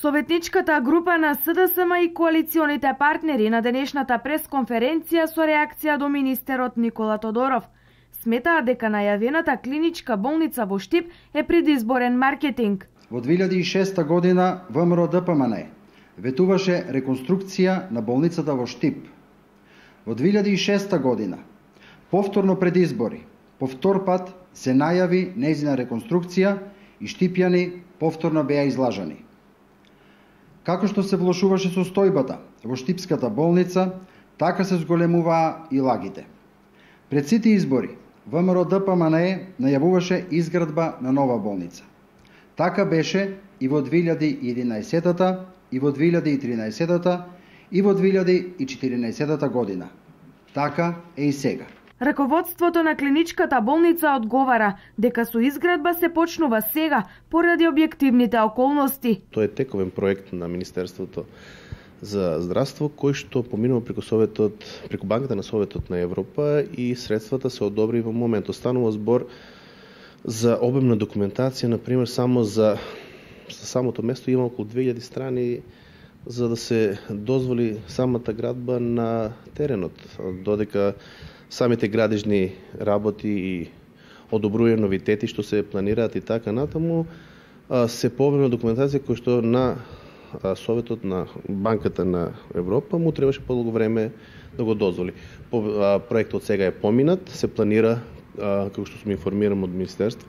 Советничката група на СДСМ и коалиционите партнери на денешната пресконференција со реакција до министерот Никола Тодоров сметаат дека најавената клиничка болница во Штип е предизборен маркетинг. Во 2006 година ВМРО ДПМН ветуваше реконструкција на болницата во Штип. Во 2006 година, повторно пред избори, по втор пат се најави нејзина реконструкција и штипјани повторно беа излажани. Како што се влошуваше состојбата во Штипската болница, така се зголемуваа и лагите. Пред сите избори, ВМРО ДПМН најавуваше изградба на нова болница. Така беше и во 2011 и во 2013 и во 2014 година. Така е и сега. Раководството на клиничката болница одговара дека со изградба се почнува сега поради објективните околности. Тоа е тековен проект на Министерството за здравство кој што поминува преку банката на Советот на Европа и средствата се одобри во моментот. Станува збор за обемна документација, например, само за самото место има околу 2000 страни за да се дозволи самата градба на теренот, додека самите градежни работи и одобрување новитети што се планираат и така натаму се пообемна документација која што на Советот на Банката на Европа му требаше подолго време да го дозволи. Проектот сега е поминат, се планира, како што сме информирани од Министерство,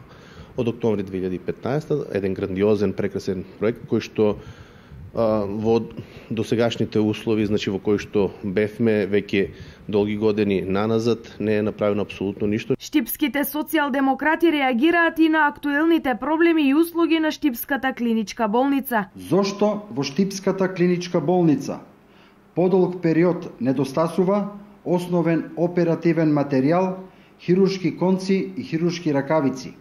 од октомври 2015, еден грандиозен, прекрасен проект кој што во досегашните услови, значи во кои што бевме веќе долги години наназад, не е направено апсолутно ништо. Штипските социјалдемократи реагираат и на актуелните проблеми и услуги на Штипската клиничка болница. Зошто во Штипската клиничка болница подолг период недостасува основен оперативен материјал, хируршки конци и хируршки ракавици?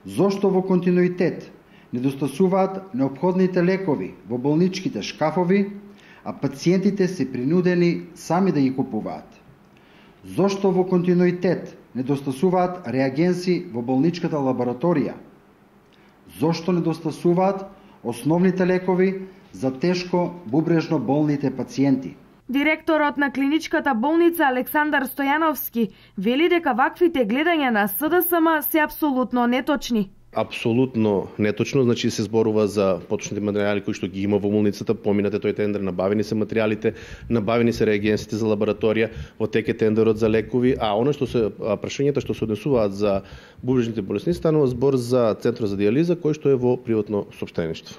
Зошто во континуитет недостасуваат неопходните лекови во болничките шкафови, а пациентите се принудени сами да ги купуваат? Зошто во континуитет недостасуваат реагенси во болничката лабораторија? Зошто недостасуваат основните лекови за тешко бубрежно болните пациенти? Директорот на клиничката болница Александар Стојановски вели дека ваквите гледања на СДСМ се апсолутно неточни. Апсолутно неточно, значи се зборува за поточните материјали кои што ги има во болницата, поминат е тој тендер, набавени се материјалите, набавени се реагенсите за лабораторија, во тек е тендерот за лекови, а она што се прашањата што се однесуваат за бубрежните болесни станува збор за центар за дијализа кој што е во приватно сопствеништво.